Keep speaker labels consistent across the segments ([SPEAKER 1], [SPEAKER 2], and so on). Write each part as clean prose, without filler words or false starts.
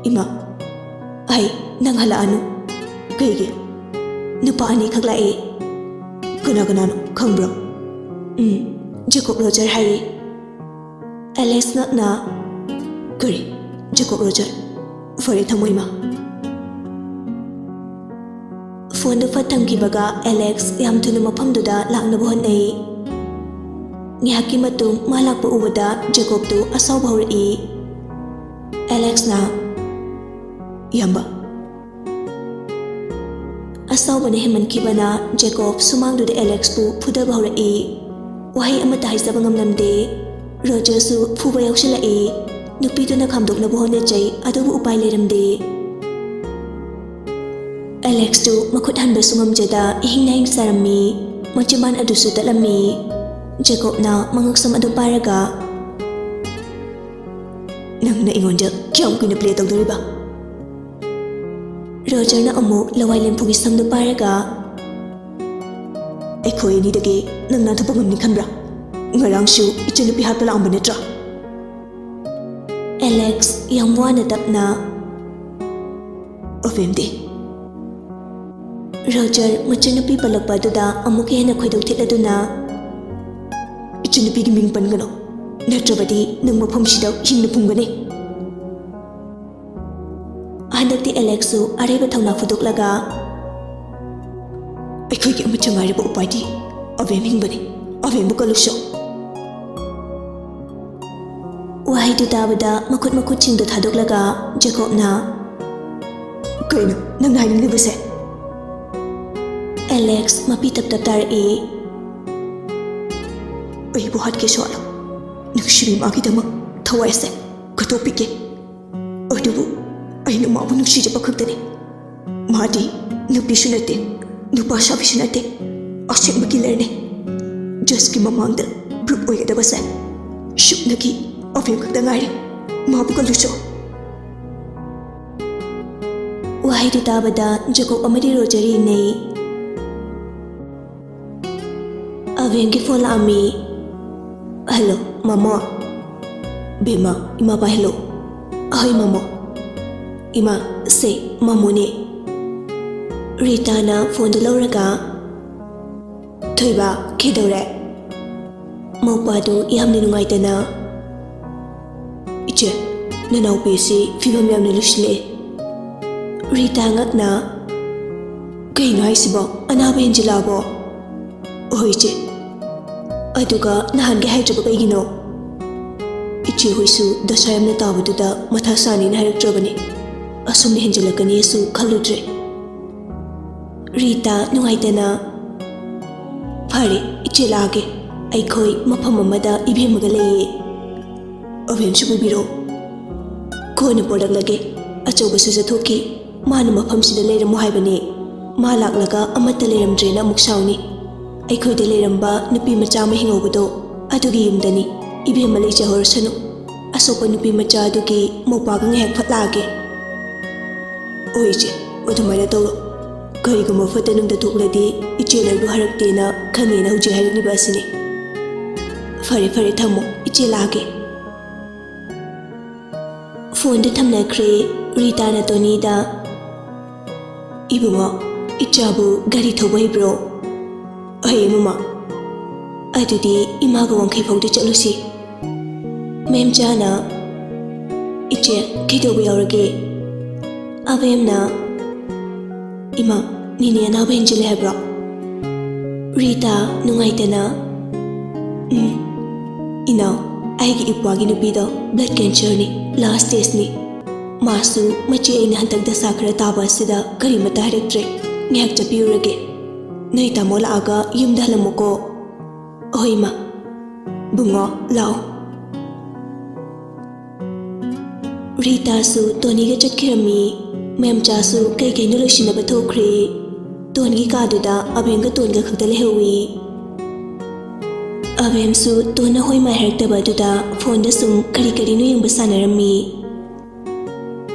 [SPEAKER 1] Ima, ay, nang halaano. Kaya, nupa ani khak lae. Gana no, khang bro. Jacob Roger hay. Alex na. Kari, Jacob Roger. Fari thamoy ma. Phone do fatang ki baga Alex yam thunu mafam duda lakna buhan ai. Ngihaki matung malak pa ubada Jacob tu asaw bahur I. Alex na. Yamba. Asaw bana heman ki bana Jacob sumang duda Alex pu puda bahur I. Wahay amata hay sabang amnamde. Roger su fuba yaksila I. Nupi na khamdok na buhon na chay adobo upay liramde. Alex tu makut hanba sungam jada ihing na hing sarami. Machiman adusu talami. Jacob na mangaksam ado paraga. Nang na ingon jak kiyam ko na play tog doriba. Roger na amo laway lempugi sam do paraga. Ay koy ni dagi nang natapagam ni kanbra. Ngarang siya ichinupi hatala ang banitra. Alex yang wana tap na. Ofemde. Roger machinupi palagpa duda amuki hena khoidog tila duna. Ichinupi giming pan gano. Natrabadi nang mapam sidaw hing napung gani. Handakti Alex su areba thawna fudok laga. Ay koy ki amachangari ba upay di. Avem hing bani. Avem bukalusyo. Wahay tu tabada makut chingdo thadok laga Jacob na. Kaya na, nang nahiling na base. Alex mapitap tari. Ay buhat ke soal. Nagsirim akidama thaway se katopik ke. Ay dubu ay namabu nagsija pakagdani. Madi nagbisu natin, nagpasa bisu natin. Asyik magilar ne. Just ki mamangda brup oy ada base. Shuk nagi Afim kagdangari, mabukalusyo. Wahay tu tabada Jacob amadi Roger inay. Avim ki phone ami. Hello, mama. Bima, ima pa hello. Ahoy mama. Ima, say, mamu ni. Rita na phone do lauraga. Thoiba, kidore. Maupa do iham ni nungay na. Iche, nanaw pesi fibam yam nilusle. Rita ngak na. Kay ngay sibo, anaba hinjila bo. Oh iche. Aduga nahan ke hai jaba kay gino. Iche huisu dasayam na tabo duda mathasani na harak jabani. Asum ni hinjila kani yesu kaludre. Rita nungay na. Pare, iche lage. Ay koy mapamamada ibi magalaye. Avem siya bubiro. Ko na pordak lagi. Achaw ba siya thoki. Maano mapam sila layram mo haibani. Malak laga amata layram dre na muksaw ni. Ay koy da layram ba nupi macha mahingaw budo. Adugi yumdani. Ibi malay siya horasano. Aso pa nupi macha adugi mapagang hek fatlagi. O ichi, watumay na tolo. Kaya gumafata nung datukladi, ichi lagdo harakti na kanina huji harak ni basini. Fari tamo, ichi lagi. Phone da thamna kre Rita na Tony da. Ibungo, ichabu gari thobay bro. Ay mama. Adudi imaga wang kay fawdi chalusi. Mem jana. Iche kido yaurage. Avem na. Ima nini anaba hinjile hai bro. Rita nungay na. Inaw. Aigi ipwagi nupido blood cancer ni last stage ni. Masu machi ay nahantag da sakara taba sida kari mataharik tre. Ngihak chapiurage. Nay tamo laaga yumdahalam mo ko. Oy ma. Bungo lao. Rita su Tony ga chatkirami. Mem cha su kay nulushin na bathokri. Tony ka duda abenga Tony ga khagdale hewi. Avem su tona hoy mai harakta duda phone da sum kari no yung basanarami.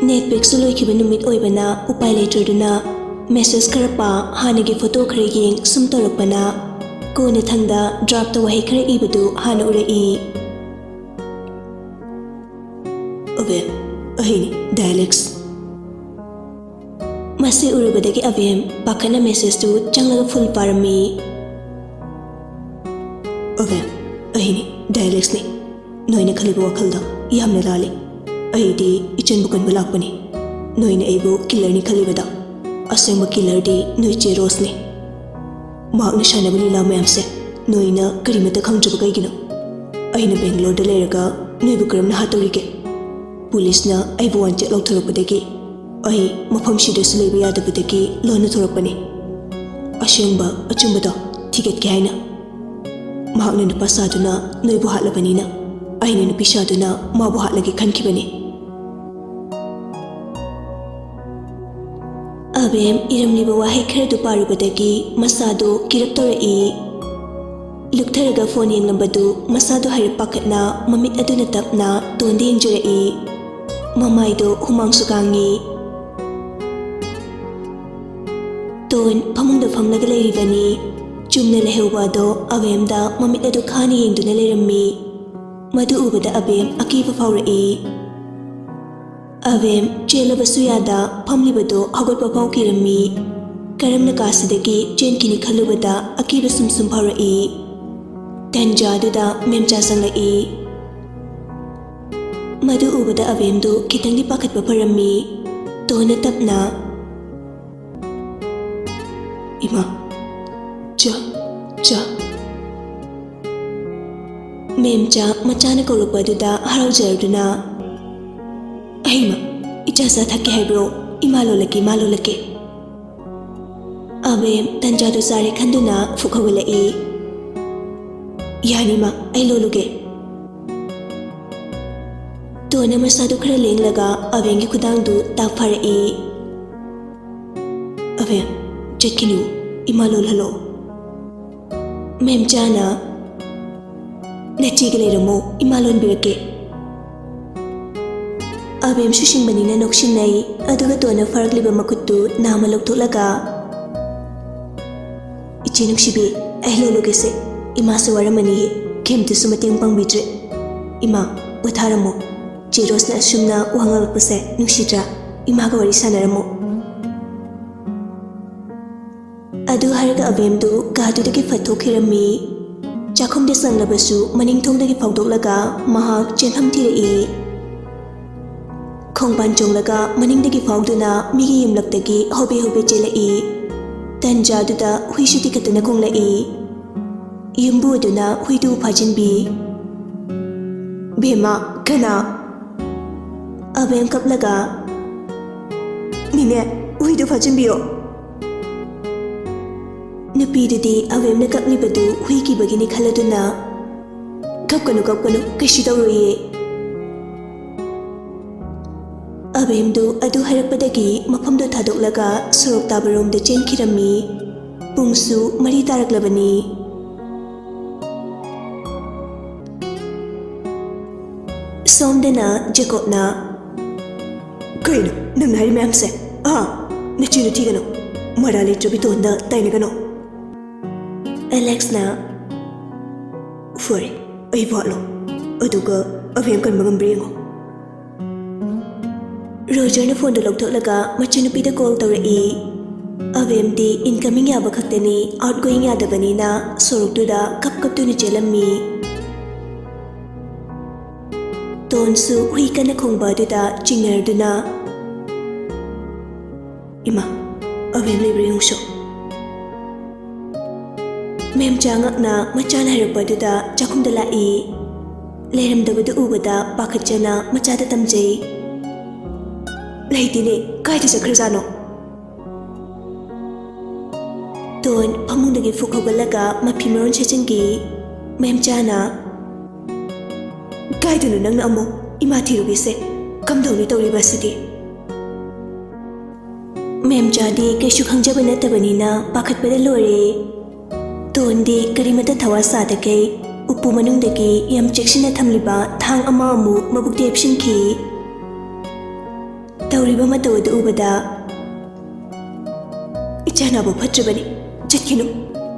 [SPEAKER 1] Netpeak su loy kiba numit oibana upay laytraduna message karapa hanagi photo kare yeng sum torokpana ko na thangda drop ta wahi kare ibadu hana urai. Avem ahini dialects Masi urubadagi abem pakana message tu changlaga full parami. Abem, ahini dialects ni. Noina khaliba wakhalda yamna lali. Ahidi ichan bukan balakpani. Noina aibu killer ni khalibada. Asengba killer di noi che Rose ni. Mahakna shanabali la mayamse. Noina karimata khangjuba kaigino. Ahina Bangalore da leraga noibu karamna hatorige. Police na aibu wanted lauthorokpadagi. Ahi mafam shida sulaiba yadabadagi lona thorakpani. Asengba achumbada ticket ke haina. Mahakna nupa saduna noibu hatlabanina. Ahina nupi saduna mabu hatlagi khankibani. Abem iramliba wahai kharadu parubadagi masado kiraptorai. Luktaraga phone yenglambadu masado hairap pakatna mamit aduna tapna tonde yengjurai. Mamaido humang sukangi. Ton pamungda famlaga leiribani. Chumna lehewado abemda mamit adu khani yengduna leirammi. Madu ubada abem akiba faurai. Abem chelabassu yada pamlibado hagotpa phawkirammi. Karamna kasidagi chenkini khalubada akiba sumsum phaurai. Tanjaduda memcha sanglai. Madu ubada abemdu kitangdi pakatpa pharammi. Tona tapna. Ima. Ja. Memcha machana kaurukpaduda haraujarduna. Ahima, ijasa thake haibro. Imalolake. Abem tanjadu sare khanduna fukhawalai. Yanima, ay loluge. Tona masadu khara lenglaga abengi khudangdu takpharai. Abem, chetkinu, imalol halo. Memchana, nachiga leiramo, imalon birake. Abem shushinbanina nokshinai, aduga tona faragliba makuttu nama loktolaga. Ichi nukshibi, ay loluge se. Ima se waramani kemtu sumating pangbidre. Ima utharamo Rose na asumna uhangalakpase nuksitra imaga wari sanaramo. Adu haraga abemdu gadudagi fatokhirammi. Chakhumde sanglabasu maningthongdagi fawdoklaga mahak chenham thirai. Khongpan chonglaga maningdagi fawduna migi yumlaktagi hobe chelai. Tanjaduda huisuti katana khonglai. Yumbu aduna huidu phajinbi. Bema kana. Abem kaplaga. Nine huidu phajinbiyo. Nupidudi abemna kaplibadu huiki bagini khaladuna. Kapkanu kashi tawroye. Abemdu adu harakpadagi mafamdo thadoklaga sorok tabaromda chenkhirammi. Pungsu mari taraklabani. Somdana Jacobna. Kaino, nang hari memse. Nachino tigano. Marali trobitonda tainagano. Alex na. Fore, ay balo. Aduga, abem kan magambringo. Roger na phone laga machinupida call tawrai. Abem di incoming yaba khaktani outgoing yadabani na soroktuda kap tuna chelammi. Tonsu hui kana khongba duda chingarduna. Ima, abem libre yungsho. Mem changakna machana harappa duda chakhumda lai. Leiramdabadu ubada pakhatjana machada tamjai. Laitine kaida sakhrajano. Ton phamungdagi fukhawalaga maphimaron chechengi. Mem chana Kaidunu nang amo ima thirugise kamdawni tawriba sidi. Mem jadi kaishu khangjaba natabanina pakhatpada lore. Tondi karimata thawasa takai upu manungdagi yam chekshina thamliba thang ama amu mabukti epshinkhi. Tawriba matawadu ubada ichana bo phatrabani chatkinu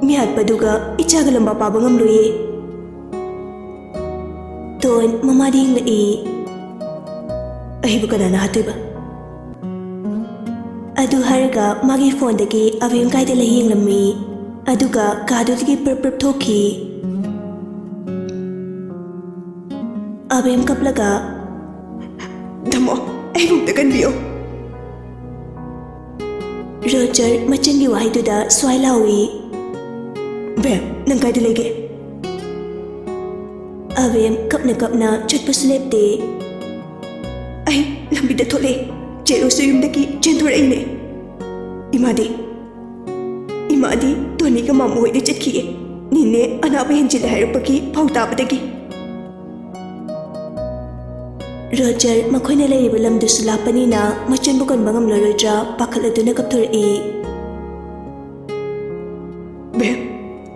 [SPEAKER 1] mihat paduga ichaga lamba paba ngamloye. Ton mamadi hinglai. Ahibu kanana hatuiba. ꯑꯗꯨ ꯍꯥꯏꯔꯒ ꯃꯥꯒꯤ ꯐꯣꯟꯗꯒꯤ ꯑꯕꯦꯝ ꯀꯥꯏꯗ ꯂꯩ ꯌꯦꯡꯂꯝꯃꯤ ꯑꯗꯨꯒ ꯀꯥꯗꯨꯗꯒꯤ ꯄ꯭ꯔꯞ ꯊꯣꯛꯈꯤ ꯑꯕꯦꯝ ꯀꯞꯂꯒ
[SPEAKER 2] ꯙꯝꯃꯣ ꯑꯩꯕꯨꯝꯇ ꯀꯟꯕꯤꯌꯣ
[SPEAKER 1] Roger ꯃꯆꯟꯒꯤ ꯋꯥꯍꯩꯗꯨꯗ ꯁ꯭ꯋꯥꯏ ꯂꯥꯎꯏ
[SPEAKER 2] ꯕꯦꯝ ꯅꯪ ꯀꯥꯏꯗ ꯂꯩꯒꯦ
[SPEAKER 1] ꯑꯕꯦꯝ ꯀꯞꯅ ꯀꯞꯅ ꯆꯠꯄꯁꯨ ꯂꯦꯞꯇꯦ
[SPEAKER 2] ꯑꯩ ꯂꯝꯕꯤꯗ ꯊꯣꯛꯂꯛꯑꯦ ꯆꯦꯔꯨꯁꯨ ꯌꯨꯝꯗꯒꯤ ꯆꯦꯟꯊꯣꯔꯛꯏꯅꯦ ꯏꯃꯥꯗꯤ ꯇꯣꯅꯤꯒ ꯃꯥꯃꯨ ꯍꯣꯏꯗ ꯆꯠꯈꯤꯌꯦ ꯅꯤꯅꯦ ꯑꯅꯥꯕ ꯍꯦꯟꯖꯤꯜꯂꯦ ꯍꯥꯏꯔꯛꯄꯒꯤ ꯄꯥꯎ ꯇꯥꯕꯗꯒꯤ
[SPEAKER 1] ꯔꯣꯖꯔ ꯃꯈꯣꯏꯅ ꯂꯩꯔꯤꯕ ꯂꯝꯗꯨꯁꯨ ꯂꯥꯞꯄꯅꯤꯅ ꯃꯆꯟꯕꯨ ꯀꯟꯕ ꯉꯝꯂꯔꯣꯏꯗ꯭ꯔꯥ ꯄꯥꯈꯠꯂꯗꯨꯅ ꯀꯞꯊꯣꯔꯛꯏ
[SPEAKER 2] ꯕꯦꯝ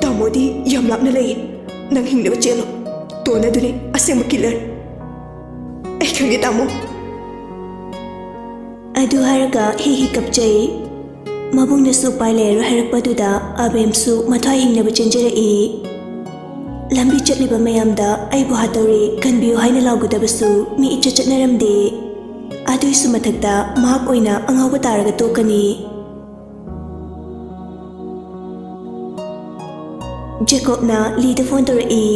[SPEAKER 2] ꯇꯥꯃꯣꯗꯤ ꯌꯥꯝ ꯂꯥꯞꯅ ꯂꯩꯌꯦ ꯅꯪ ꯍꯤꯡꯅꯕ ꯆꯦꯜꯂꯣ ꯇꯣꯟ ꯑꯗꯨꯅꯤ ꯑꯁꯦꯡꯕ ꯀꯤꯂꯔ ꯑꯩ ꯈꯪꯉꯦ ꯇꯥꯃꯣ
[SPEAKER 1] ꯑꯗꯨ ꯍꯥꯏꯔꯒ ꯍꯤ ꯀꯞꯆꯩ ꯃꯕꯨꯡꯅꯁꯨ ꯎꯄꯥꯏ ꯂꯩꯔꯔꯣꯏ ꯍꯥꯏꯔꯛꯄꯗꯨꯗ ꯑꯕꯦꯝꯁꯨ ꯃꯊ꯭ꯋꯥꯏ ꯍꯤꯡꯅꯕ ꯆꯦꯟꯖꯔꯛꯏ ꯂꯝꯕꯤ ꯆꯠꯂꯤꯕ ꯃꯌꯥꯝꯗ ꯑꯩꯕꯨ ꯍꯥꯠꯇꯧꯔꯦ ꯀꯟꯕꯤꯌꯨ ꯍꯥꯏꯅ ꯂꯥꯎꯒꯗꯕꯁꯨ ꯃꯤ ꯏꯆꯠ ꯆꯠꯅꯔꯝꯗꯦ ꯑꯗꯨꯏꯁꯨ ꯃꯊꯛꯇ ꯃꯍꯥꯛ ꯑꯣꯏꯅ ꯑꯉꯥꯎꯕ ꯇꯥꯔꯒ ꯇꯣꯛꯀꯅꯤ ꯖꯦꯀꯣꯕꯅ ꯂꯤꯗ ꯐꯣꯟ ꯇꯧꯔꯛꯏ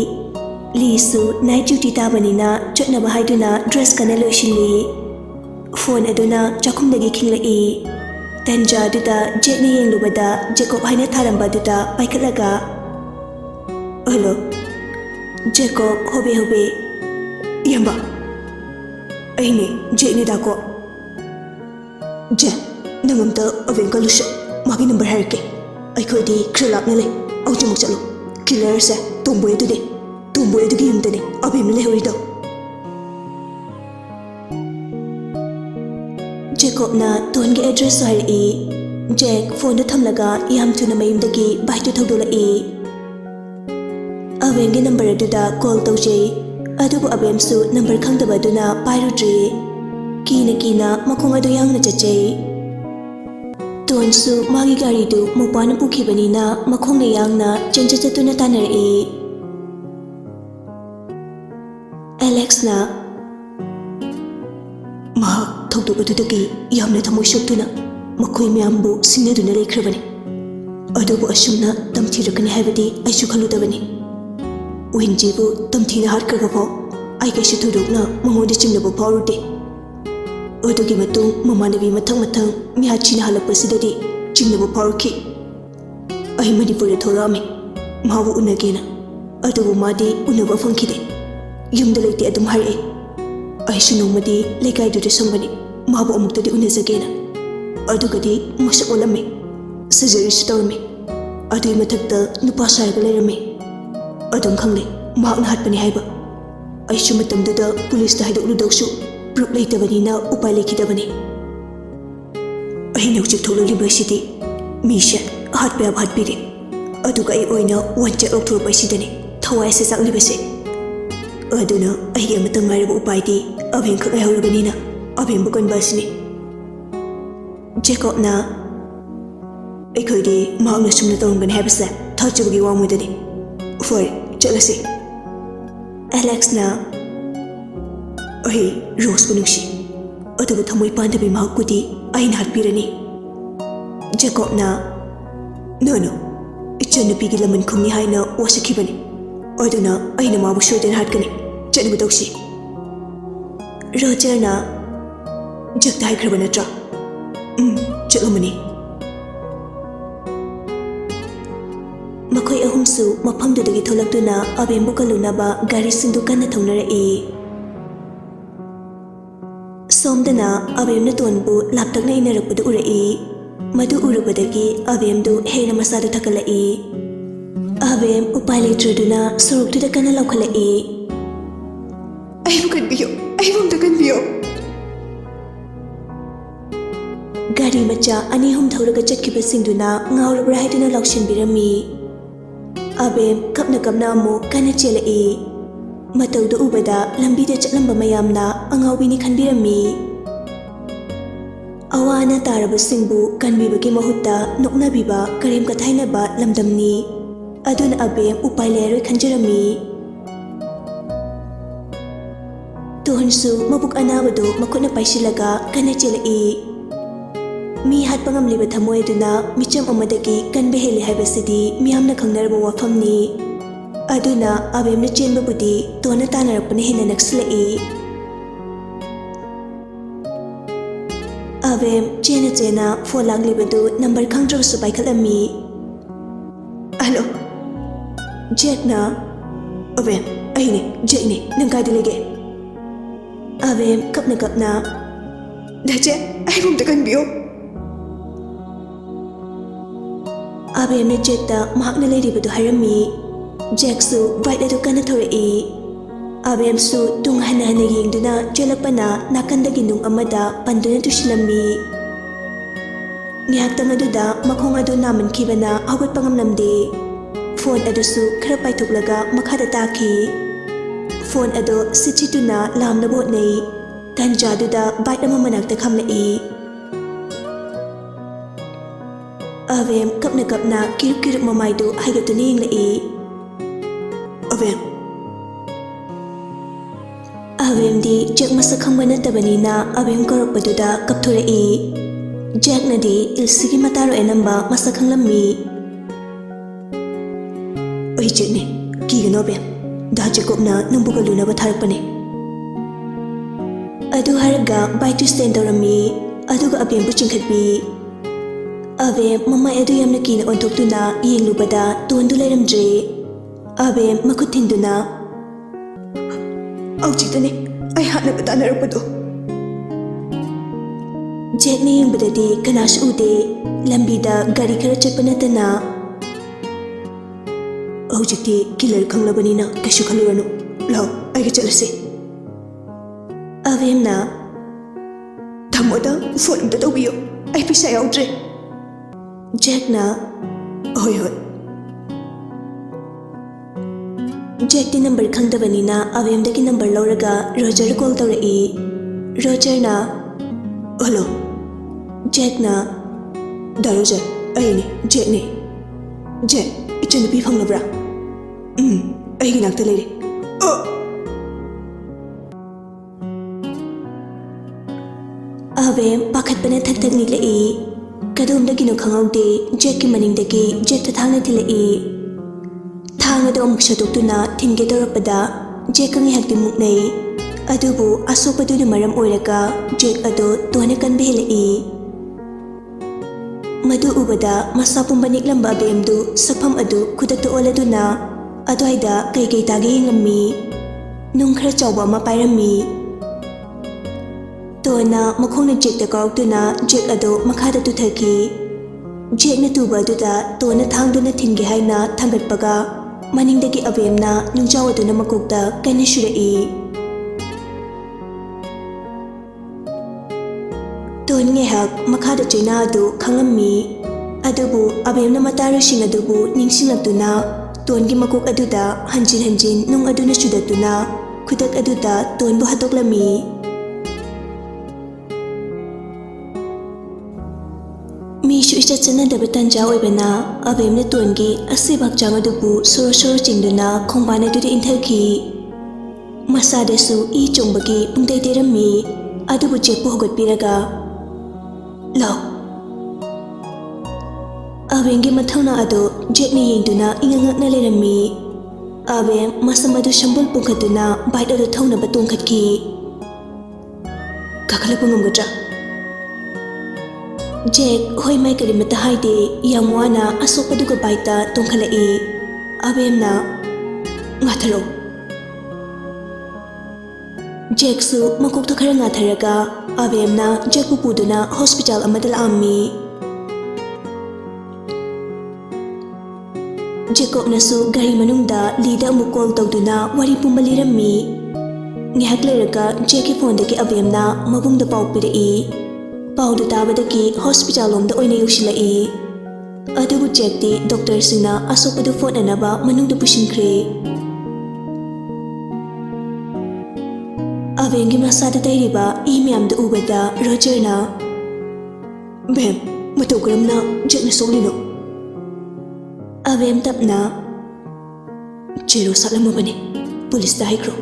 [SPEAKER 1] ꯂꯤꯁꯨ ꯅꯥꯏꯠ ꯗ꯭ꯌꯨꯇꯤ ꯇꯥꯕꯅꯤꯅ ꯆꯠꯅꯕ ꯍꯥꯏꯗꯨꯅ ꯗ꯭ꯔꯦꯁ ꯀꯟꯅ ꯂꯣꯏꯁꯤꯜꯂꯤ ꯐꯣꯟ ꯑꯗꯨꯅ ꯆꯥꯛꯈꯨꯝꯗꯒꯤ ꯈꯤꯡꯂꯛꯏ ꯇꯟꯖꯥꯗꯨꯗ ꯖꯦꯛꯅ ꯌꯦꯡꯂꯨꯕꯗ ꯖꯦꯀꯣꯕ ꯍꯥꯏꯅ ꯊꯥꯔꯝꯕ ꯑꯗꯨꯗ ꯄꯥꯏꯈꯠꯂꯒ
[SPEAKER 2] ꯍꯜꯂꯣ
[SPEAKER 1] ꯖꯦꯀꯣꯕ ꯍꯣꯕꯦ ꯍꯣꯕꯦ
[SPEAKER 2] ꯏꯌꯥꯝꯕ ꯑꯩꯅꯦ ꯖꯦꯛꯅꯤꯗꯥꯀꯣ ꯖꯦꯛ ꯅꯪ ꯑꯝꯇ ꯑꯕꯦꯝ ꯀꯜꯂꯨꯁꯦ ꯃꯥꯒꯤ ꯅꯝꯕꯔ ꯍꯥꯏꯔꯛꯀꯦ ꯑꯩꯈꯣꯏꯗꯤ ꯈꯔ ꯂꯥꯞꯅ ꯂꯩ ꯍꯧꯖꯤꯛꯃꯨꯛ ꯆꯠꯂꯨ ꯀꯤꯂꯔꯁꯦ ꯇꯣꯝꯕꯣꯏ ꯑꯗꯨꯒꯤ ꯌꯨꯝꯗꯅꯦ ꯑꯕꯦꯝꯅ ꯂꯩꯍꯧꯔꯤꯗꯣ
[SPEAKER 1] ꯖꯦꯀꯣꯕꯅ ꯇꯣꯟꯒꯤ ꯑꯦꯗ꯭ꯔꯦꯁꯁꯨ ꯍꯥꯏꯔꯛꯏ ꯖꯦꯛ ꯐꯣꯟꯗꯨ ꯊꯝꯂꯒ ꯌꯥꯝ ꯊꯨꯅ ꯃꯌꯨꯝꯗꯒꯤ ꯕꯥꯏꯛꯇꯨ ꯊꯧꯗꯣꯛꯂꯛꯏ ꯑꯕꯦꯝꯒꯤ ꯅꯝꯕꯔ ꯑꯗꯨꯗ ꯀꯣꯜ ꯇꯧꯖꯩ ꯑꯗꯨꯕꯨ ꯑꯕꯦꯝꯁꯨ ꯅꯝꯕꯔ ꯈꯪꯗꯕ ꯑꯗꯨꯅ ꯄꯥꯏꯔꯨꯗ꯭ꯔꯦ ꯀꯤꯅ ꯃꯈꯣꯡ ꯑꯗꯨ ꯌꯥꯡꯅ ꯆꯠꯆꯩ ꯇꯣꯟꯁꯨ ꯃꯥꯒꯤ ꯒꯥꯔꯤꯗꯨ ꯃꯧꯄꯥꯅ ꯄꯨꯈꯤꯕꯅꯤꯅ ꯃꯈꯣꯡꯅ ꯌꯥꯡꯅ ꯆꯠꯇꯨꯅ ꯇꯥꯟꯅꯔꯛꯏ ꯑꯦꯂꯦꯛꯁꯅ
[SPEAKER 2] ꯃꯍꯥꯛ ꯊꯧꯗꯣꯛ ꯑꯗꯨꯗꯒꯤ ꯌꯥꯝꯅ ꯊꯃꯣꯏ ꯁꯣꯛꯇꯨꯅ ꯃꯈꯣꯏ ꯃꯌꯥꯝꯕꯨ ꯁꯤꯡꯅꯗꯨꯅ ꯂꯩꯈ꯭ꯔꯕꯅꯤ ꯑꯗꯨꯕꯨ ꯑꯁꯨꯝꯅ ꯇꯝꯊꯤꯔꯛꯀꯅꯤ ꯍꯥꯏꯕꯗꯤ ꯑꯩꯁꯨ ꯈꯜꯂꯨꯗꯕꯅꯤ ꯋꯤꯟꯖꯤꯕꯨ ꯇꯝꯊꯤꯅ ꯍꯥꯠꯈ꯭ꯔꯒ ꯐꯥꯎ ꯑꯩ ꯀꯩꯁꯨ ꯊꯣꯏꯗꯣꯛꯅ ꯃꯉꯣꯟꯗ ꯆꯤꯡꯅꯕ ꯐꯥꯎꯔꯨꯗꯦ ꯑꯗꯨꯒꯤ ꯃꯇꯨꯡ ꯃꯃꯥꯟꯅꯕꯤ ꯃꯊꯪ ꯃꯤꯍꯥꯠꯁꯤꯅ ꯍꯜꯂꯛꯄꯁꯤꯗꯗꯤ ꯆꯤꯡꯅꯕ ꯐꯥꯎꯔꯛꯈꯤ ꯑꯩ ꯃꯅꯤꯄꯨꯔꯗ ꯊꯣꯔꯛꯑꯝꯃꯤ ꯃꯥꯕꯨ ꯎꯅꯒꯦꯅ ꯑꯗꯨꯕꯨ ꯃꯥꯗꯤ ꯎꯅꯕ ꯐꯪꯈꯤꯗꯦ ꯌꯨꯝꯗ ꯂꯩꯇꯦ ꯑꯗꯨꯝ ꯍꯥꯏꯔꯛꯏ ꯑꯩꯁꯨ ꯅꯣꯡꯃꯗꯤ ꯂꯩꯀꯥꯏꯗꯨꯗ ꯁꯪꯕꯅꯤ ꯃꯥꯕꯨ ꯑꯃꯨꯛꯇꯗꯤ ꯎꯅꯖꯒꯦꯅ ꯑꯗꯨꯒꯗꯤ ꯃꯁꯛ ꯑꯣꯜꯂꯝꯃꯤ ꯁꯔꯖꯔꯤꯁꯨ ꯇꯧꯔꯝꯃꯤ ꯑꯗꯨꯒꯤ ꯃꯊꯛꯇ ꯅꯨꯄꯥ ꯁꯥꯔꯒ ꯂꯩꯔꯝꯃꯤ ꯑꯗꯨꯝ ꯈꯪꯂꯦ ꯃꯍꯥꯛꯅ ꯍꯥꯠꯄꯅꯤ ꯍꯥꯏꯕ ꯑꯩꯁꯨ ꯃꯇꯝꯗꯨꯗ ꯄꯨꯂꯤꯁꯇ ꯍꯥꯏꯗꯣꯛꯂꯨꯗꯧꯁꯨ ꯄ꯭ꯔꯨꯞ ꯂꯩꯇꯕꯅꯤꯅ ꯎꯄꯥꯏ ꯂꯩꯈꯤꯗꯕꯅꯤ ꯑꯩꯅ ꯍꯧꯖꯤꯛ ꯊꯣꯛꯂꯛꯂꯤꯕ ꯑꯁꯤꯗꯤ ꯃꯤꯁꯦ ꯍꯥꯠꯄ ꯌꯥꯕ ꯍꯥꯠꯄꯤꯔꯦ ꯑꯗꯨꯒ ꯑꯩ ꯑꯣꯏꯅ ꯋꯥꯟꯆꯠ ꯂꯧꯊꯣꯔꯛꯄ ꯑꯁꯤꯗꯅꯤ ꯊꯋꯥꯏ ꯑꯁꯤ ꯆꯥꯛꯂꯤꯕꯁꯦ ꯑꯗꯨꯅ ꯑꯩꯒꯤ ꯑꯃꯇ ꯉꯥꯏꯔꯕ ꯎꯄꯥꯏꯗꯤ ꯑꯕꯦꯝꯈꯛ ꯉꯥꯏꯍꯧꯔꯕꯅꯤꯅ ꯑꯕꯦꯝꯕꯨ ꯀꯟꯕ ꯑꯁꯤꯅꯤ
[SPEAKER 1] ꯖꯦꯀꯣꯕꯅ
[SPEAKER 2] ꯑꯩꯈꯣꯏꯗꯤ ꯃꯍꯥꯛꯅ ꯁꯨꯝꯅ ꯇꯧꯔꯝꯒꯅꯤ ꯍꯥꯏꯕꯁꯦ ꯊꯥꯖꯕꯒꯤ ꯋꯥꯡꯃꯗꯅꯤ ꯐꯔꯦ ꯆꯠꯂꯁꯤ
[SPEAKER 1] ꯑꯦꯂꯦꯛꯁꯅ
[SPEAKER 2] ꯑꯩ ꯔꯣꯁꯄꯨ ꯅꯨꯡꯁꯤ ꯑꯗꯨꯕꯨ ꯊꯃꯣꯏ ꯄꯥꯟꯗꯕꯤ ꯃꯍꯥꯛꯄꯨꯗꯤ ꯑꯩꯅ ꯍꯥꯠꯄꯤꯔꯅꯤ
[SPEAKER 1] ꯖꯦꯀꯣꯕꯅ
[SPEAKER 2] ꯅꯣ ꯏꯆꯟꯅꯨꯄꯤꯒꯤ ꯂꯃꯟ ꯈꯨꯝꯅꯤ ꯍꯥꯏꯅ ꯋꯥꯁꯛꯈꯤꯕꯅꯤ ꯑꯗꯨꯅ ꯑꯩꯅ ꯃꯥꯕꯨ ꯁꯣꯏꯗꯅ ꯍꯥꯠꯀꯅꯤ ꯆꯠꯅꯕ ꯇꯧꯁꯤ
[SPEAKER 1] ꯔꯣꯖꯔꯅ
[SPEAKER 2] ꯖꯛꯇ ꯍꯥꯏꯈ꯭ꯔꯕ ꯅꯠꯇ꯭ꯔꯥ ꯆꯠꯂꯝꯃꯅꯤ
[SPEAKER 1] ꯃꯈꯣꯏ ꯑꯍꯨꯝꯁꯨ ꯃꯐꯝꯗꯨꯗꯒꯤ ꯊꯣꯛꯂꯛꯇꯨꯅ ꯑꯕꯦꯝꯕꯨ ꯀꯜꯂꯨꯅꯕ ꯒꯥꯔꯤꯁꯤꯡꯗꯨ ꯀꯟꯅ ꯊꯧꯅꯔꯛꯏ ꯁꯣꯝꯗꯅ ꯑꯕꯦꯝꯅ ꯇꯣꯟꯕꯨ ꯂꯥꯞꯇꯛꯅ ꯏꯟꯅꯔꯛꯄꯗꯨ ꯎꯔꯛꯏ ꯃꯗꯨ ꯎꯔꯨꯕꯗꯒꯤ ꯑꯕꯦꯝꯗꯨ ꯍꯦꯟꯅ ꯃꯁꯥꯗꯨ ꯊꯛꯀꯠꯂꯛꯏ ꯑꯕꯦꯝ ꯎꯄꯥꯏ ꯂꯩꯇ꯭ꯔꯗꯨꯅ ꯁꯣꯔꯣꯛꯇꯨꯗ ꯀꯟꯅ ꯂꯥꯎꯈꯠꯂꯛꯏ
[SPEAKER 2] ꯑꯩꯕꯨ ꯀꯟꯕꯤꯌꯣ ꯑꯩꯕꯨ ꯑꯝꯇ ꯀꯟꯕꯤꯌꯣ
[SPEAKER 1] ꯒꯥꯔꯤ ꯃꯆꯥ ꯑꯅꯤ ꯑꯍꯨꯝ ꯊꯧꯔꯒ ꯆꯠꯈꯤꯕꯁꯤꯡꯗꯨꯅ ꯉꯥꯎꯔꯕ꯭ꯔꯥ ꯍꯥꯏꯗꯨꯅ ꯂꯥꯎꯁꯤꯟꯕꯤꯔꯝꯃꯤ ꯑꯕꯦꯝ ꯀꯞꯅ ꯑꯃꯨꯛ ꯀꯟꯅ ꯆꯦꯜꯂꯛꯏ ꯃꯇꯧꯗꯨ ꯎꯕꯗ ꯂꯝꯕꯤꯗ ꯆꯠꯂꯝꯕ ꯃꯌꯥꯝꯅ ꯑꯉꯥꯎꯕꯤꯅꯤ ꯈꯟꯕꯤꯔꯝꯃꯤ ꯑꯋꯥ ꯑꯅꯥ ꯇꯥꯔꯕꯁꯤꯡꯕꯨ ꯀꯟꯕꯤꯕꯒꯤ ꯃꯍꯨꯠꯇ ꯅꯣꯛꯅꯕꯤꯕ ꯀꯔꯦꯝ ꯀꯊꯥꯏꯅꯕ ꯂꯝꯗꯝꯅꯤ ꯑꯗꯨꯅ ꯑꯕꯦꯝ ꯎꯄꯥꯏ ꯂꯩꯔꯔꯣꯏ ꯈꯟꯖꯔꯝꯃꯤ ꯇꯣꯟꯁꯨ ꯃꯕꯨꯛ ꯑꯅꯥꯕꯗꯨ ꯃꯈꯨꯠꯅ ꯄꯥꯏꯁꯤꯜꯂꯒ ꯀꯟꯅ ꯆꯦꯜꯂꯛꯏ
[SPEAKER 2] Mi hatpa ngamliba thamoi aduna micham amadagi kanbe heli haibasidi miyamna khangnaraba wafamni. Aduna abemna chenbabudi tona tanarapana hena nakslai. Abem chena phone laglibadu number khangdrabasu paikhalami. Hello. Jack na. Abem, aine, Jack ne, nang kaida lege. Abem kapna. Dache, ai bum takan biyo. Abem ne Jack ta mahakna leiribadu harami. Jack su bite adu kana thorai. Abem su tung hana yengduna chelapana nakandagi nung amada panduna tushilami. Ngihaktam aduda makhong adu naman kibana hawat pangamnamde. Phone adusu khara paithuklaga makhada taki. Phone adu sichituna lamna botnei. Tanja aduda bite ama manakta khamlai. Abem kapna kiruk mamaidu haigatuna yenglai. Abem Abem di Jack masak khangba natabanina abem karoppaduda kapthurai. Jack nadi ilsigi mataro enamba masak khanglammi. Oi Jack ne kigano abem da Jacob na nambuga lunaba tharakpane. Adu haraga bike to stand dorami aduga abem bu chingkhatbi. Abem mama adu yamna kina onthokduna yenglubada tondu leiramdre. Abem makut thinduna Aujitane, ai hana batanarapado. Jack ne yengbadadi kanasu ude, lambida gari khara chatpa natana. Aujiti killer khanglabanina kaishu khaluranu. Lao, aiga chalase. Abem na thamoda phone amta tawbiyo. Ai paisa yaudre. Jack na hoi. Jack di number khangdabanina abemdagi number lauraga Roger call tawrai. Roger na hello. Jack na da Roger aine Jack ne. Jack ichanupi phanglabra. Aigi nakta leire. Abem pakhatpana thak niklai. Kadumdagi no khangaude Jack ki maningdagi Jack ta thangna thilai. Thangado amuk shadoktuna thinge dorappada Jack ang ihagdi muknai. Adubu asopadu maram oiraga Jack ado tona kanbe helai. Madu ubada masapum baniklamba abemdu sapham adu khudakta oladuna adwaida kai tage yenglammi. Nung khara chawba ama pairami. Tona makhongna Jack ta kautuna Jack ado makhada tuthaki. Jack na tuba aduda tona thangduna thinge haina thangatpaga maningdagi abemna nungjaw aduna makokta kaina shurai. Ton ngehak makhada chaina adu khanglammi. Adubu abemna matarusing adubu ningsinglakduna tongi makok aduda hanjin nung aduna sudatuna khudak aduda tonbu hatoklami. Mishu isat sanadaba tanja oibana abemna tongi asibak chang adubu soro chingduna khongbana aduda inthaki. Masadasu I chongbagi pungdai terammi adubu Jack bu hogatpiraga Lao Abemgi mathauna ado Jack ni yengduna ingangakna leirammi. Abem masam adu shambul pungkhatuna bite adu thaunaba tongkhatki. Kakhalakpa ngamgadra Jack hoi mai karimata haide yamwana asopaduga baita tongkhalai. Abemna ngatharo. Jack su makokta khara ngatharaga abemna Jack bu puduna hospital amada laammi. Jacob nasu gari manungda lida amuk call tawduna wari pumba lirammi. Ngihak leiraga Jack ki phone dagi abemna mabungda pau pirai. Paudu tabadagi hospital lomda oina yusilai. Adubu Jack di doctor sina asopadu phone anaba manungda pushingkre. Abengi masada tairiba miyamda ubada Roger na Bem, matawkaramna Jack na solino. Abem tapna Jero salamabane Police da haikro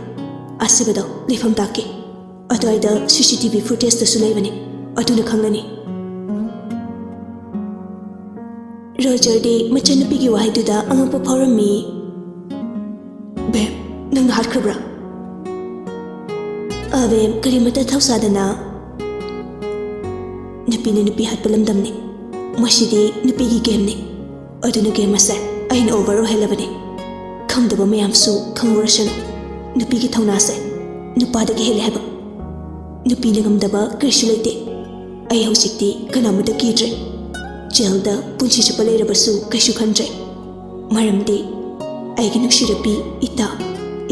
[SPEAKER 2] Asibada lefam taki Adwaida CCTV footage da sulaybane Aduna khanglani
[SPEAKER 1] ꯔꯣꯖꯔꯗꯤ ꯃꯆꯟꯅꯨꯄꯤꯒꯤ ꯋꯥꯍꯩꯗꯨꯗ ꯑꯉꯛꯄ ꯐꯥꯎꯔꯝꯃꯤ.
[SPEAKER 2] ꯕꯦꯝ, ꯅꯪꯅ ꯍꯥꯠꯈ꯭ꯔꯕ꯭ꯔꯥ?
[SPEAKER 1] ꯑꯕꯦꯝ ꯀꯔꯤꯃꯠꯇ ꯊꯧꯁꯥꯗꯅ,
[SPEAKER 2] ꯅꯨꯄꯤꯅ ꯅꯨꯄꯤ ꯍꯥꯠꯄ ꯂꯝꯗꯝꯅꯤ. ꯃꯁꯤꯗꯤ ꯅꯨꯄꯤꯒꯤ ꯒꯦꯝꯅꯤ. ꯑꯗꯨꯅ game ꯑꯁꯦ ꯑꯩꯅ ꯑꯣꯚꯔ ꯑꯣꯏꯍꯜꯂꯕꯅꯤ. ꯈꯪꯗꯕ ꯃꯌꯥꯝꯁꯨ ꯈꯪꯂꯨꯔꯁꯅꯨ. ꯅꯨꯄꯤꯒꯤ ꯊꯧꯅꯥꯁꯦ ꯅꯨꯄꯥꯗꯒꯤ ꯍꯦꯜꯂꯦ ꯍꯥꯏꯕ. ꯅꯨꯄꯤꯅ ꯉꯝꯗꯕ ꯀꯔꯤꯁꯨ ꯂꯩꯇꯦ. ꯑꯩ ꯍꯧꯖꯤꯛꯇꯤ ꯀꯅꯥꯃꯠꯇ ꯀꯤꯗ꯭ꯔꯦ. ꯖꯦꯜꯗ ꯄꯨꯟꯁꯤ ꯆꯨꯞꯄ ꯂꯩꯔꯕꯁꯨ ꯀꯩꯁꯨ ꯈꯟꯗ꯭ꯔꯦ. ꯃꯔꯝꯗꯤ ꯑꯩꯒꯤ ꯅꯨꯡꯁꯤꯔꯕꯤ ꯏꯇꯥ,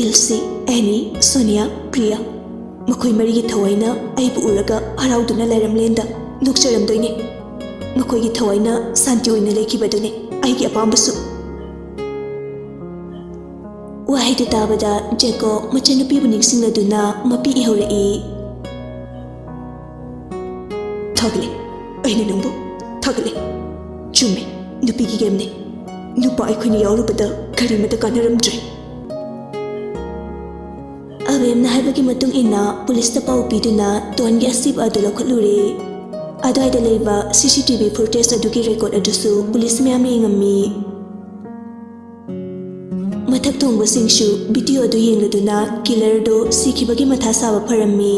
[SPEAKER 2] ꯏꯜꯁꯤ, ꯑꯦꯅꯤ, ꯁꯣꯅꯤꯌꯥ, ꯄ꯭ꯔꯤꯌꯥ, ꯃꯈꯣꯏ ꯃꯔꯤꯒꯤ ꯊꯋꯥꯏꯅ ꯑꯩꯕꯨ ꯎꯔꯒ ꯍꯔꯥꯎꯗꯨꯅ ꯂꯩꯔꯝꯂꯦꯟꯗ ꯅꯣꯛꯆꯔꯝꯗꯣꯏꯅꯤ. ꯃꯈꯣꯏꯒꯤ ꯊꯋꯥꯏꯅ ꯁꯥꯟꯇꯤ ꯑꯣꯏꯅ ꯂꯩꯈꯤꯕꯗꯨꯅꯤ ꯑꯩꯒꯤ ꯑꯄꯥꯝꯕꯁꯨ.
[SPEAKER 1] ꯋꯥꯍꯩꯗꯨ ꯇꯥꯕꯗ ꯖꯦꯀꯣꯕ ꯃꯆꯟꯅꯨꯄꯤꯕꯨ ꯅꯤꯡꯁꯤꯡꯂꯗꯨꯅ ꯃꯄꯤ ꯏꯍꯧꯔꯛꯏ.
[SPEAKER 2] ꯊꯥꯒꯠꯂꯦ. ꯑꯩꯅ ꯅꯪꯕꯨ ꯊꯥꯒꯠꯂꯦ. ꯆꯨꯝꯃꯦ, ꯅꯨꯄꯤꯒꯤ ꯒꯦꯝꯅꯤ. ꯅꯨꯄꯥ ꯑꯩꯈꯣꯏꯅ ꯌꯥꯎꯔꯨꯕꯗ ꯀꯔꯤꯃꯠꯇ ꯀꯥꯟꯅꯔꯝꯗ꯭ꯔꯦ.
[SPEAKER 1] ꯑꯕꯦꯝꯅ ꯍꯥꯏꯕꯒꯤ ꯃꯇꯨꯡ ꯏꯟꯅ ꯄꯨꯂꯤꯁꯇ ꯄꯥꯎ ꯄꯤꯗꯨꯅ ꯇꯣꯟꯒꯤ ꯑꯁꯤꯕ ꯑꯗꯨ ꯂꯧꯈꯠꯂꯨꯔꯦ. ꯑꯗꯨꯋꯥꯏꯗ ꯂꯩꯕ CCTV ꯐꯨꯇꯦꯖ ꯑꯗꯨꯒꯤ ꯔꯦꯀꯣꯔꯗ ꯑꯗꯨꯁꯨ ꯄꯨꯂꯤꯁ ꯃꯌꯥꯝꯅ ꯌꯦꯡꯉꯝꯃꯤ. ꯃꯊꯛ ꯊꯣꯡꯕꯁꯤꯡꯁꯨ ꯚꯤꯗꯤꯑꯣ ꯑꯗꯨ ꯌꯦꯡꯂꯗꯨꯅ ꯀꯤꯂꯔꯗꯨ ꯁꯤꯈꯤꯕꯒꯤ ꯃꯊꯥ ꯁꯥꯕ ꯐꯔꯝꯃꯤ.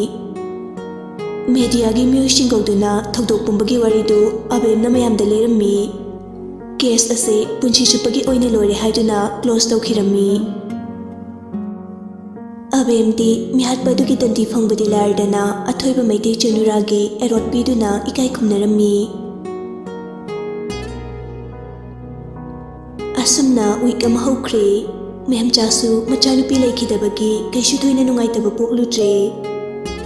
[SPEAKER 1] ꯃꯦꯗꯤꯌꯥꯒꯤ ꯃꯤꯑꯣꯏꯁꯤꯡ ꯀꯧꯗꯨꯅ ꯊꯧꯗꯣꯛ ꯄꯨꯝꯕꯒꯤ ꯋꯥꯔꯤꯗꯨ ꯑꯕꯦꯝꯅ ꯃꯌꯥꯝꯗ ꯂꯤꯔꯝꯃꯤ. ꯀꯦꯁ ꯑꯁꯤ ꯄꯨꯟꯁꯤ ꯆꯨꯞꯄꯒꯤ ꯑꯣꯏꯅ ꯂꯣꯏꯔꯦ ꯍꯥꯏꯗꯨꯅ ꯀ꯭ꯂꯣꯖ ꯇꯧꯈꯤꯔꯝꯃꯤ. ꯑꯕꯦꯝꯗꯤ ꯃꯤꯍꯥꯠꯄ ꯑꯗꯨꯒꯤ ꯗꯟꯗꯤ ꯐꯪꯕꯗꯤ ꯂꯥꯏꯔꯗꯅ ꯑꯊꯣꯏꯕ ꯃꯩꯇꯩ ꯆꯅꯨꯔꯥꯒꯤ ꯑꯦꯔꯣꯠ ꯄꯤꯗꯨꯅ ꯏꯀꯥꯏ ꯈꯨꯝꯅꯔꯝꯃꯤ. ꯑꯁꯨꯝꯅ ꯋꯤꯛ ꯑꯃ ꯍꯧꯈ꯭ꯔꯦ. ꯃꯦꯝꯆꯥꯁꯨ ꯃꯆꯥꯅꯨꯄꯤ ꯂꯩꯈꯤꯗꯕꯒꯤ ꯀꯩꯁꯨ ꯊꯣꯏꯅ ꯅꯨꯡꯉꯥꯏꯇꯕ ꯄꯣꯛꯂꯨꯗ꯭ꯔꯦ.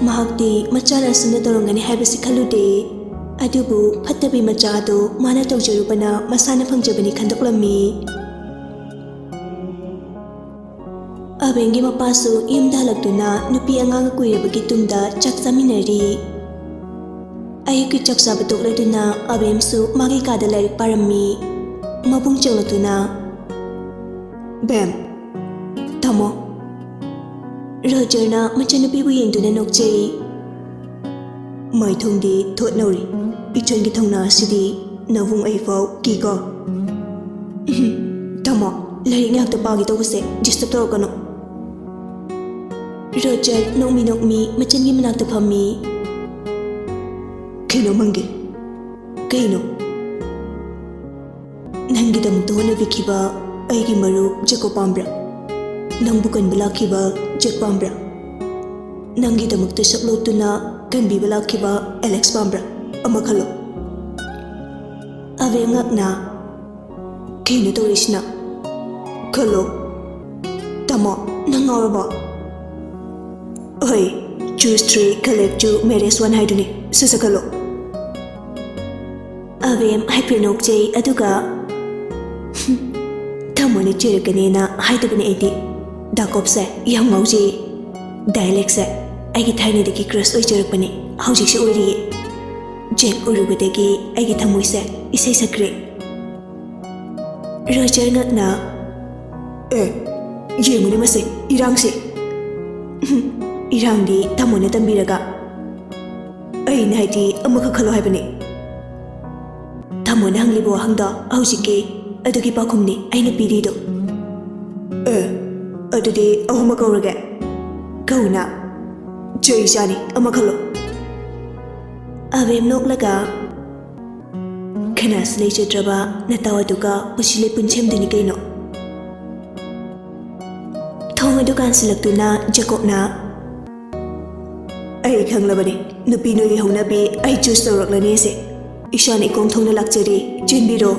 [SPEAKER 1] ꯃꯍꯥꯛꯇꯤ ꯃꯆꯥꯅ ꯑꯁꯨꯝꯅ ꯇꯧꯔꯝꯒꯅꯤ ꯍꯥꯏꯕꯁꯤ ꯈꯜꯂꯨꯗꯦ. ꯑꯗꯨꯕꯨ ꯐꯠꯇꯕꯤ ꯃꯆꯥ ꯑꯗꯨ ꯃꯥꯅ ꯇꯧꯖꯔꯨꯕꯅ ꯃꯁꯥꯅ ꯐꯪꯖꯕꯅꯤ ꯈꯟꯗꯣꯛꯂꯝꯃꯤ. ꯑꯕꯦꯝꯒꯤ ꯃꯄꯥꯁꯨ ꯌꯨꯝꯗ ꯍꯜꯂꯛꯇꯨꯅ ꯅꯨꯄꯤ ꯑꯉꯥꯡꯒ ꯀꯨꯏꯔꯕꯒꯤ ꯇꯨꯡꯗ ꯆꯥꯛ ꯆꯥꯃꯤꯟꯅꯔꯤ. ꯑꯌꯨꯛꯀꯤ ꯆꯥꯛ ꯆꯥꯕ ꯇꯣꯛꯂꯗꯨꯅ ꯑꯕꯦꯝꯁꯨ ꯃꯥꯒꯤ ꯀꯥꯗ ꯂꯥꯏꯔꯤꯛ ꯄꯥꯔꯝꯃꯤ. ꯃꯕꯨꯡ ꯆꯪꯂꯛꯇꯨꯅ,
[SPEAKER 2] ꯕꯦꯝ, ꯊꯝꯃꯣ.
[SPEAKER 1] ꯔꯣꯖꯔꯅ ꯃꯆꯟꯅꯨꯄꯤꯕꯨ ꯌꯦꯡꯗꯨꯅ ꯅꯣꯛꯆꯩ.
[SPEAKER 2] ꯃꯥꯏꯊꯣꯡꯗꯤ ꯊꯣꯠꯅꯧꯔꯤ. ꯏꯆꯟꯒꯤ ꯊꯧꯅꯥ ꯑꯁꯤꯗꯤ ꯅꯕꯨꯡ ꯑꯩꯐꯥꯎ ꯀꯤꯀꯣ. ꯊꯝꯃꯣ. ꯂꯥꯏꯔꯤꯛ ꯉꯥꯛꯇ ꯄꯥꯒꯦ ꯇꯧꯕꯁꯦ ꯗꯤꯁꯇꯔꯕ ꯇꯧꯔꯛꯀꯅꯨ.
[SPEAKER 1] ꯔꯣꯖꯔ ꯅꯣꯛꯃꯤ ꯅꯣꯛꯃꯤ ꯃꯆꯟꯒꯤ ꯃꯅꯥꯛꯇ ꯐꯝꯃꯤ.
[SPEAKER 2] ꯀꯩꯅꯣ ꯃꯪꯒꯦ? ꯀꯩꯅꯣ? ꯅꯪꯒꯤꯗꯃꯛꯇ ꯍꯣꯠꯅꯕꯤꯈꯤꯕ ꯑꯩꯒꯤ ꯃꯔꯨꯞ ꯖꯦꯀꯣ ꯄꯥꯝꯕ꯭ꯔꯥ? ꯅꯪꯕꯨ ꯀꯟꯕ ꯂꯥꯛꯈꯤꯕ ꯖꯦꯛ ꯄꯥꯝꯕ꯭ꯔꯥ? ꯅꯪꯒꯤꯗꯃꯛꯇ ꯁꯛꯂꯣꯠꯇꯨꯅ ꯀꯟꯕꯤꯕ ꯂꯥꯛꯈꯤꯕ ꯑꯦꯂꯦꯛꯁ ꯄꯥꯝꯕ꯭ꯔꯥ? ꯑꯃ ꯈꯜꯂꯣ.
[SPEAKER 1] ꯑꯕꯦꯝ ꯉꯛꯅ,
[SPEAKER 2] ꯀꯩꯅꯣ ꯇꯧꯔꯤꯁꯤꯅ? ꯈꯜꯂꯣ. ꯇꯥꯃꯣ, ꯅꯪ ꯉꯥꯎꯔꯕꯣ? ꯍꯣꯏ, ꯆꯨꯁ 3 ꯀꯂꯦꯛ 2 ꯃꯦꯔꯦꯖ 1 ꯍꯥꯏꯗꯨꯅꯤ. ꯁꯠ ꯈꯜꯂꯣ.
[SPEAKER 1] ꯑꯕꯦꯝ ꯍꯥꯏꯐꯦꯠ ꯅꯣꯛꯆꯩ. ꯑꯗꯨꯒ
[SPEAKER 2] ꯊꯃꯣꯏꯅ ꯆꯦꯔꯛꯀꯅꯦꯅ ꯍꯥꯏꯗꯕꯅꯤ ꯑꯩꯗꯤ. ꯗꯥꯀꯣꯞꯁꯦ ꯌꯥꯝ ꯉꯥꯎꯖꯩ. ꯗꯥꯏꯂꯦꯛꯁꯦ ꯑꯩꯒꯤ ꯊꯥꯏꯅꯗꯒꯤ ꯀ꯭ꯔꯁ ꯑꯣꯏꯖꯔꯛꯄꯅꯤ. ꯍꯧꯖꯤꯛꯁꯨ ꯑꯣꯏꯔꯤꯌꯦ. ꯖꯦꯛ ꯎꯔꯨꯕꯗꯒꯤ ꯑꯩꯒꯤ ꯊꯃꯣꯏꯁꯦ ꯏꯁꯩ ꯁꯛꯈ꯭ꯔꯦ.
[SPEAKER 1] ꯔꯣꯖꯔ ꯉꯛꯅ,
[SPEAKER 2] ꯌꯦꯡꯉꯨꯅꯦ ꯃꯁꯦ, ꯏꯔꯥꯡꯁꯦ. ꯏꯔꯥꯡꯗꯤ ꯊꯃꯣꯏꯅ ꯇꯝꯕꯤꯔꯒ. ꯑꯩꯅ ꯍꯥꯏꯗꯤ ꯑꯃꯈꯛ ꯈꯜꯂꯣ ꯍꯥꯏꯕꯅꯤ. ꯊꯃꯣꯏꯅ ꯍꯪꯂꯤꯕ ꯋꯥꯍꯪꯗꯣ ꯍꯧꯖꯤꯛꯀꯤ ꯑꯗꯨꯒꯤ ꯄꯥꯎꯈꯨꯝꯅꯤ ꯑꯩꯅ ꯄꯤꯔꯤꯗꯣ. ꯑꯗꯨꯗꯤ ꯑꯍꯨꯝꯃꯛ ꯀꯧꯔꯒꯦ. ꯀꯧꯅ. ꯆꯩ ꯆꯥꯅꯤ. ꯑꯃ ꯈꯜꯂꯣ.
[SPEAKER 1] ꯑꯕꯦꯝ ꯅꯣꯛꯂꯒ,
[SPEAKER 2] ꯀꯅꯥꯁꯨ ꯂꯩꯖꯗ꯭ꯔꯕ ꯅꯇꯥꯎ ꯑꯗꯨꯒ ꯄꯨꯟꯁꯤ ꯂꯩꯄꯨꯟ ꯁꯦꯝꯗꯣꯏꯅꯤ ꯀꯩꯅꯣ.
[SPEAKER 1] ꯊꯣꯡ ꯑꯗꯨ ꯀꯥꯟꯁꯤꯜꯂꯛꯇꯨꯅ ꯖꯦꯀꯣꯕꯅ,
[SPEAKER 2] ꯑꯩ ꯈꯪꯂꯕꯅꯤ. ꯅꯨꯄꯤ ꯅꯣꯏꯒꯤ ꯍꯧꯅꯕꯤ ꯑꯩ ꯆꯨꯁ ꯇꯧꯔꯛꯂꯅꯤꯁꯦ. ꯏꯁꯥꯅ ꯏꯀꯣꯡ ꯊꯣꯡꯅ ꯂꯥꯛꯆꯔꯤ. ꯆꯦꯟꯕꯤꯔꯣ.